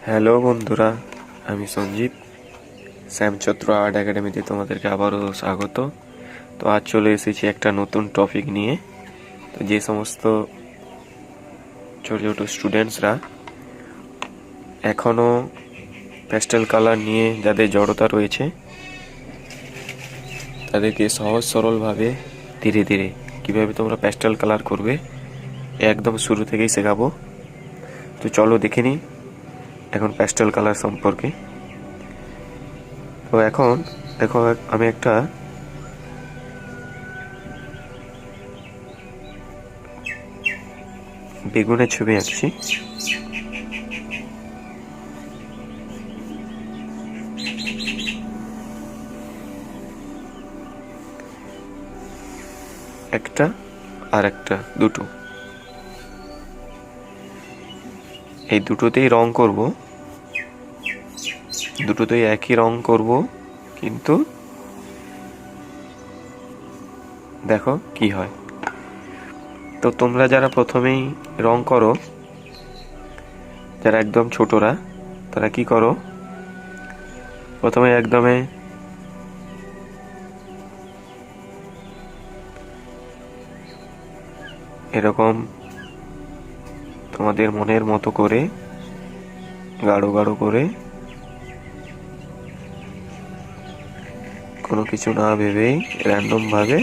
Hello বন্ধুরা, আমি Sanjit. Shyamchandra art একাডেমিতে তোমাদেরকে আবারও স্বাগত। তো আজ চলে এসেছি একটা নতুন টপিক নিয়ে। তো যে সমস্ত ছোটো ছোটো স্টুডেন্টসরা এখনও প্যাস্টেল কালার নিয়ে যাদের জড়তা রয়েছে, তাদেরকে সহজ সরলভাবে ধীরে ধীরে কীভাবে তোমরা প্যাস্টেল কালার করবে একদম শুরু থেকেই শেখাবো। তো চলো দেখে নিই এখন প্যাস্টেল কালার সম্পর্কে। তো এখন দেখো, আমি একটা বেগুনের ছবি আঁকছি। একটা আর একটা, দুটো, এই দুটোতেই রং করব, দুটোতেই একই রং করব, কিন্তু দেখো কি হয়। তো তোমরা যারা প্রথমেই রং করো, যারা একদম ছোটরা, তারা কি করো, প্রথমে একদমে এরকম তোমাদের মনের মতো করে গাঢ় গাঢ় করে, কোনো কিছু না ভেবেই র্যান্ডম ভাবে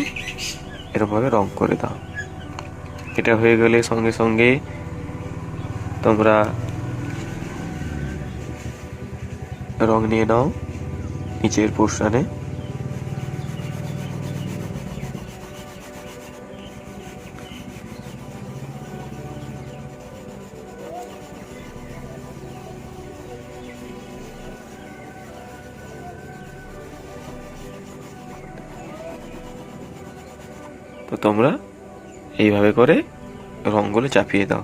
এরকমভাবে রং করে দাও। এটা হয়ে গেলে সঙ্গে সঙ্গে তোমরা রং নিয়ে নাও নিচের পোর্শনে। তো তোমরা এইভাবে করে রঙগুলো চাপিয়ে দাও।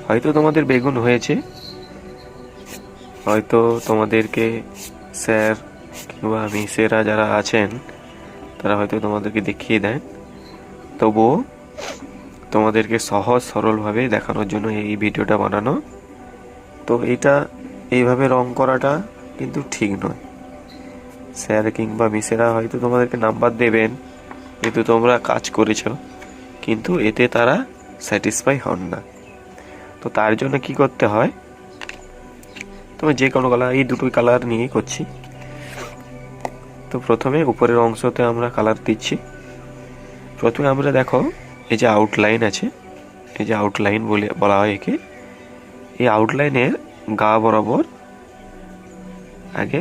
হয়তো তোমাদের বেগুন হয়েছে, হয়তো তোমাদেরকে স্যার কিংবা মিসেরা যারা আছেন তারা হয়তো তোমাদেরকে দেখিয়ে দেন, তবুও তোমাদেরকে সহজ সরলভাবে দেখানোর জন্য এই ভিডিওটা বানানো। তো এটা এইভাবে রং করাটা কিন্তু ঠিক নয়। স্যার কিংবা মিসেরা হয়তো তোমাদেরকে নাম্বার দেবেন যেহেতু তোমরা কাজ করেছ, কিন্তু এতে তারা স্যাটিসফাই হন না। তো তার জন্য কি করতে হয়, তুমি যে কোনো কালার, এই দুটোই কালার নিয়েই করছি। তো প্রথমে উপরের অংশতে আমরা কালার দিচ্ছি। প্রথমে আমরা দেখো এই যে আউটলাইন আছে, এই যে আউটলাইন বলা হয় একে, এই আউটলাইনের গা বরাবর আগে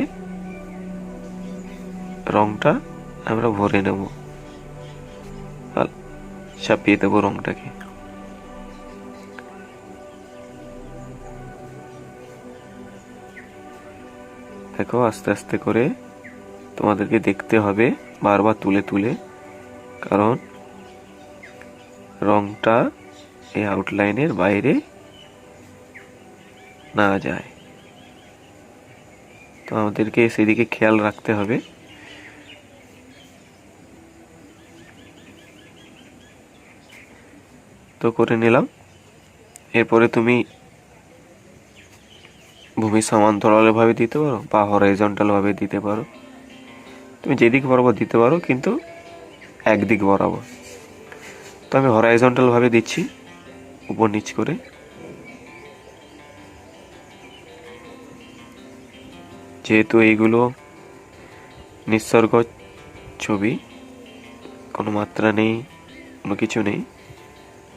রংটা আমরা ভরে নেব, চাপিয়ে দেবো রংটাকে। দেখো আস্তে আস্তে করে তোমাদেরকে দেখতে হবে বারবার তুলে তুলে, কারণ রংটা এই আউটলাইনের বাইরে না যায়। তো আমাদেরকে সেদিকে খেয়াল রাখতে হবে। তো করে নিলাম। এরপরে তুমি ভূমি সমান্তরাল ভাবে দিতে পারো বা হরাইজন্টাল ভাবে দিতে পারো, তুমি যেদিক বরাবর দিতে পারো, কিন্তু একদিক বরাবর। তো আমি হরাইজন্টাল ভাবে দিচ্ছি, উপর নিচ করে। যেহেতু এইগুলো নিসর্গ ছবি, কোনো মাত্রা নেই, কোনো কিছু নেই,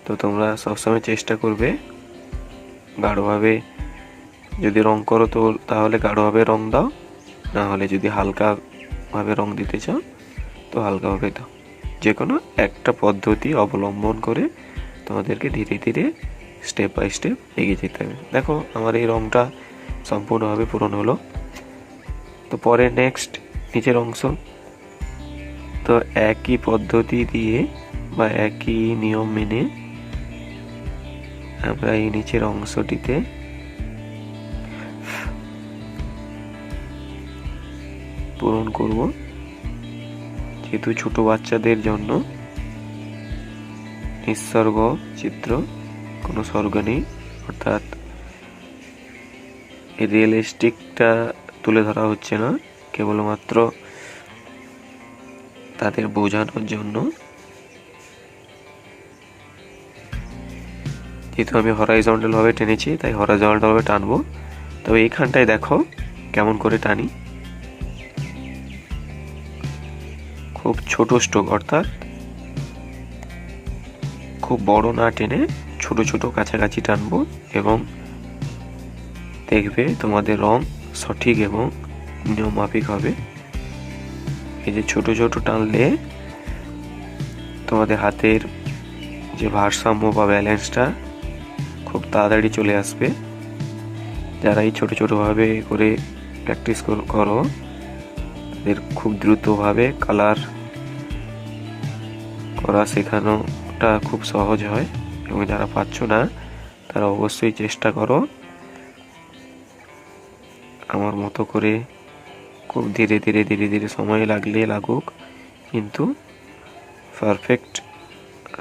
তো তোমরা সবসময় চেষ্টা করবে গাঢ়ভাবে, যদি রং করো তো তাহলে গাঢ়ভাবে রং দাও, না হলে যদি হালকাভাবে রং দিতে চাও তো হালকাভাবে দাও। যে কোনো একটা পদ্ধতি অবলম্বন করে তোমাদেরকে ধীরে ধীরে স্টেপ বাই স্টেপ এগিয়ে যেতে হবে। দেখো আমার এই রংটা সম্পূর্ণভাবে পূরণ হলো। তো পরে নেক্সট নিচের অংশ, তো একই পদ্ধতি দিয়ে বা একই নিয়ম মেনে আমরা এই নিচের অংশটিতে পূরণ করব। যেহেতু ছোট বাচ্চাদের জন্য নিসর্গ চিত্র, কোনো স্বর্গ নেই, অর্থাৎ এই রিয়েলিস্টিকটা তুলে ধরা হচ্ছে না, কেবলমাত্র তাদের বোঝানোর জন্য। যেহেতু আমি হরাইজন্টাল ভাবে টেনেছি, তাই হরাইজন্টাল ভাবে টানবো। তবে এইখানটায় দেখো কেমন করে টানি। খুব ছোট স্ট্রোক, অর্থাৎ খুব বড় না টেনে ছোট ছোট কাছাকাছি টানবো, এবং দেখবে তোমাদের রং সঠিক এবং নিয়মমাফিক হবে। এই যে ছোট ছোট টানলে তোমাদের হাতের যে ভারসাম্য বা ব্যালেন্সটা খুব তাড়াতাড়ি চলে আসবে। যারা এই ছোট ছোটোভাবে করে প্র্যাকটিস করো, তাদের খুব দ্রুতভাবে কালার করা শেখানোটা খুব সহজ হয়। এবং যারা পাচ্ছ না, তারা অবশ্যই চেষ্টা করো আমার মতো করে। খুব ধীরে ধীরে ধীরে ধীরে সময় লাগলে লাগুক, কিন্তু পারফেক্ট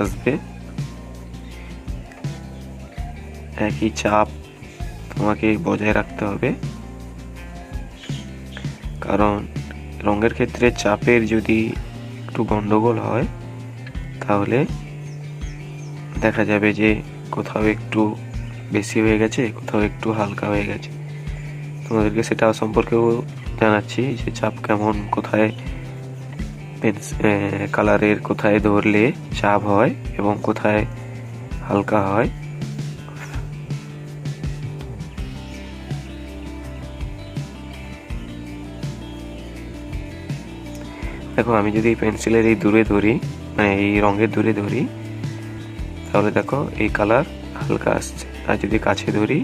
আসবে। একই চাপ তোমাকে বজায় রাখতে হবে, কারণ রঙের ক্ষেত্রে চাপের যদি একটু গন্ডগোল হয়, তাহলে দেখা যাবে যে কোথাও একটু বেশি হয়ে গেছে, কোথাও একটু হালকা হয়ে গেছে। তোমাদেরকে সেটা সম্পর্কেও জানাচ্ছি যে চাপ কেমন, কোথায় কালারের কোথায় ধরলে চাপ হয় এবং কোথায় হালকা হয়। দেখো আমি যদি পেন্সিলের এই দূরে ধরি, মানে এই রঙের দূরে ধরি, তাহলে দেখো এই কালার হালকা আসছে। আর যদি কাছে ধরি,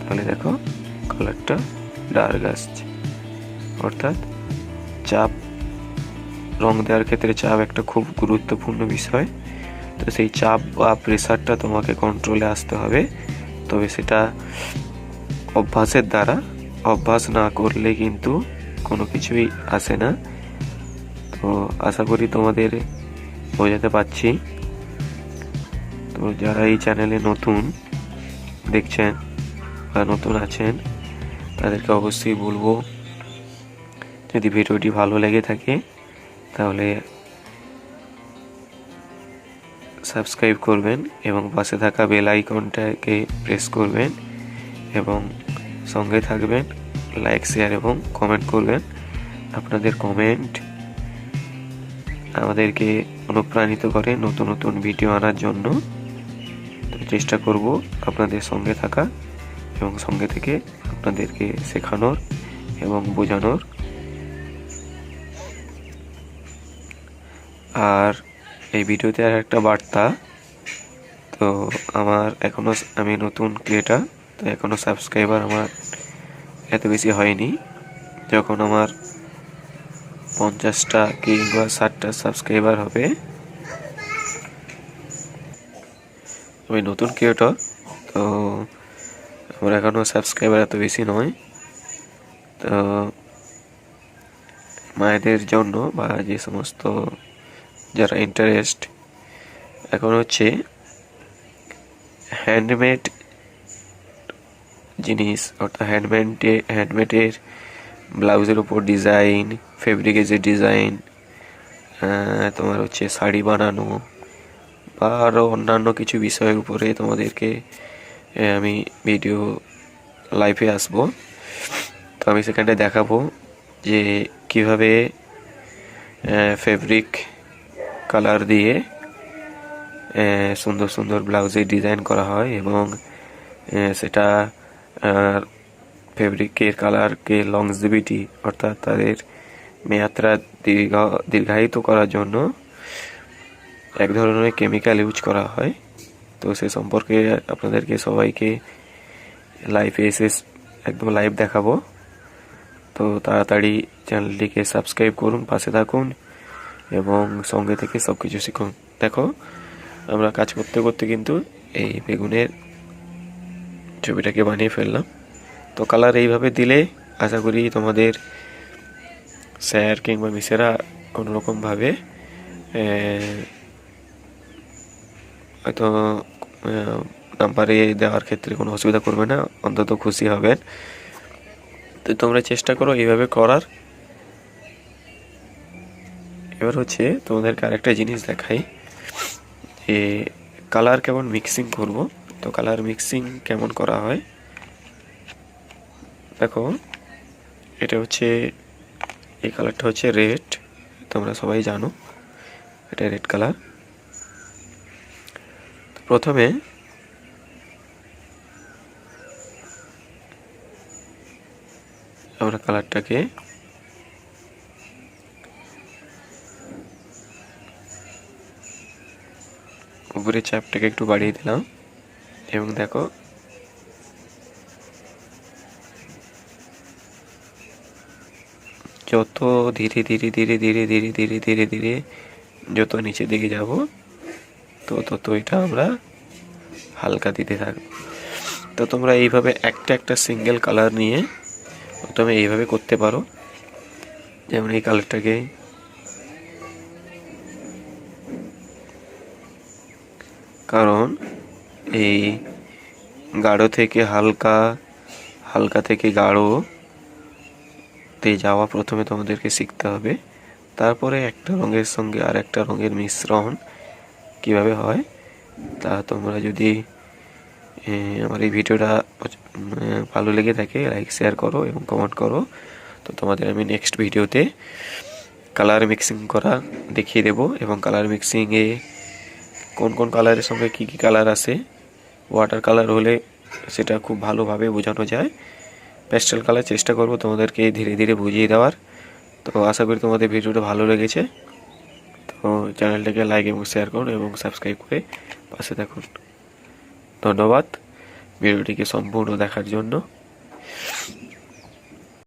তাহলে দেখো কালারটা ডার্ক আসছে। অর্থাৎ চাপ, রং দেওয়ার ক্ষেত্রে চাপ একটা খুব গুরুত্বপূর্ণ বিষয়। তো সেই চাপ বা প্রেসারটা তোমাকে কন্ট্রোলে আসতে হবে। তবে সেটা অভ্যাসের দ্বারা, অভ্যাস না করলে কিন্তু কোনো কিছুই আসে না। তো আশা করি তোমাদের বোঝাতে পারছি। তো যারা এই চ্যানেলে নতুন দেখছেন বা নতুন আছেন, তাদেরকে অবশ্যই বলবো, যদি ভিডিওটি ভালো লেগে থাকে তাহলে সাবস্ক্রাইব করবেন এবং পাশে থাকা বেল আইকনটাকে প্রেস করবেন এবং সঙ্গে থাকবেন। লাইক, শেয়ার এবং কমেন্ট করবেন। আপনাদের কমেন্ট আমাদেরকে অনুপ্রাণিত করে নতুন নতুন ভিডিও আনার জন্য। তো চেষ্টা করব আপনাদের সঙ্গে থাকা এবং সঙ্গে থেকে আপনাদেরকে শেখানোর এবং বোঝানোর। আর এই ভিডিওতে আর একটা বার্তা, তো আমি নতুন ক্রিয়েটার, তো এখনও সাবস্ক্রাইবার আমার এত বেশি হয়নি। যখন আমার 50টা কিংবা 60টা সাবস্ক্রাইবার হবে, আমি নতুন ক্রিয়েটর, তো আমার এখনও সাবস্ক্রাইবার এত বেশি নয়। তো মায়েদের জন্য বা যে সমস্ত যারা ইন্টারেস্ট, এখন হচ্ছে হ্যান্ডমেড জিনিস, অর্থাৎ হ্যান্ডমেডের ব্লাউজের উপর ডিজাইন, ফেব্রিকের যে ডিজাইন, তোমার হচ্ছে শাড়ি বানানো বা আরও অন্যান্য কিছু বিষয়ের উপরে তোমাদেরকে আমি ভিডিও লাইভে আসবো। তো আমি সেখানটায় দেখাবো যে কিভাবে ফেব্রিক কালার দিয়ে সুন্দর সুন্দর ব্লাউজে ডিজাইন করা হয় এবং সেটা ফেব্রিকের কালারকে লংজিভিটি, অর্থাৎ তাদের মেয়াদটা দীর্ঘায়িত করার জন্য এক ধরনের কেমিক্যাল ইউজ করা হয়। তো সে সম্পর্কে আপনাদেরকে সবাইকে লাইভে এসে একদম লাইভ দেখাবো। তো তাড়াতাড়ি চ্যানেলটিকে সাবস্ক্রাইব করুন, পাশে থাকুন এবং সঙ্গে থেকে সব কিছু শিখুন। দেখো আমরা কাজ করতে করতে কিন্তু এই বেগুনের ছবিটাকে বানিয়ে ফেললাম। তো কালার এইভাবে দিলে আশা করি তোমাদের স্যার কিংবা মিসেরা কোনোরকমভাবে হয়তো নাম্বারে দেওয়ার ক্ষেত্রে কোনো অসুবিধা করবে না, অন্তত খুশি হবেন। তো তোমরা চেষ্টা করো এইভাবে করার। এবার হচ্ছে তোমাদেরকে আরেকটা জিনিস দেখাই, যে কালার কেমন মিক্সিং করব। তো কালার মিক্সিং কেমন করা হয় দেখো, এটা হচ্ছে, এই কালারটা হচ্ছে রেড, তোমরা সবাই জানো এটা রেড কালার। প্রথমে আমরা কালারটাকে উপরে চাপটাকে একটু বাড়িয়ে দিলাম, এবং দেখো যত ধীরে ধীরে ধীরে ধীরে ধীরে ধীরে ধীরে ধীরে যত নিচের দিকে যাব, তো তত এটা আমরা হালকা দিতে থাকবো। তো তোমরা এইভাবে একটা একটা সিঙ্গেল কালার নিয়ে প্রথমে এইভাবে করতে পারো। যেমন এই কালারটাকে কারণ এই গাঢ় থেকে হালকা, হালকা থেকে গাঢ় তে যাওয়া প্রথমে তোমাদেরকে শিখতে হবে। তারপরে একটা রঙের সঙ্গে আর একটা রঙের মিশ্রণ কিভাবে হয়, তা তোমরা যদি আমার এই ভিডিওটা ভালো লেগে থাকে লাইক শেয়ার করো এবং কমেন্ট করো। তো তোমাদের আমি নেক্সট ভিডিওতে কালার মিক্সিং করা দেখিয়ে দেবো, এবং কালার মিক্সিংয়ে কোন কোন কালারের সঙ্গে কী কী কালার আসে। ওয়াটার কালার হলে সেটা খুব ভালোভাবে বোঝানো যায়। প্যাস্টেল কালার চেষ্টা করব তোমাদেরকে ধীরে ধীরে বুঝিয়ে দেওয়ার। তো আশা করি তোমাদের ভিডিওটা ভালো লেগেছে। তো চ্যানেলটাকে লাইক এবং শেয়ার করুন এবং সাবস্ক্রাইব করে পাশে থাকুন। ধন্যবাদ ভিডিওটিকে সম্পূর্ণ দেখার জন্য।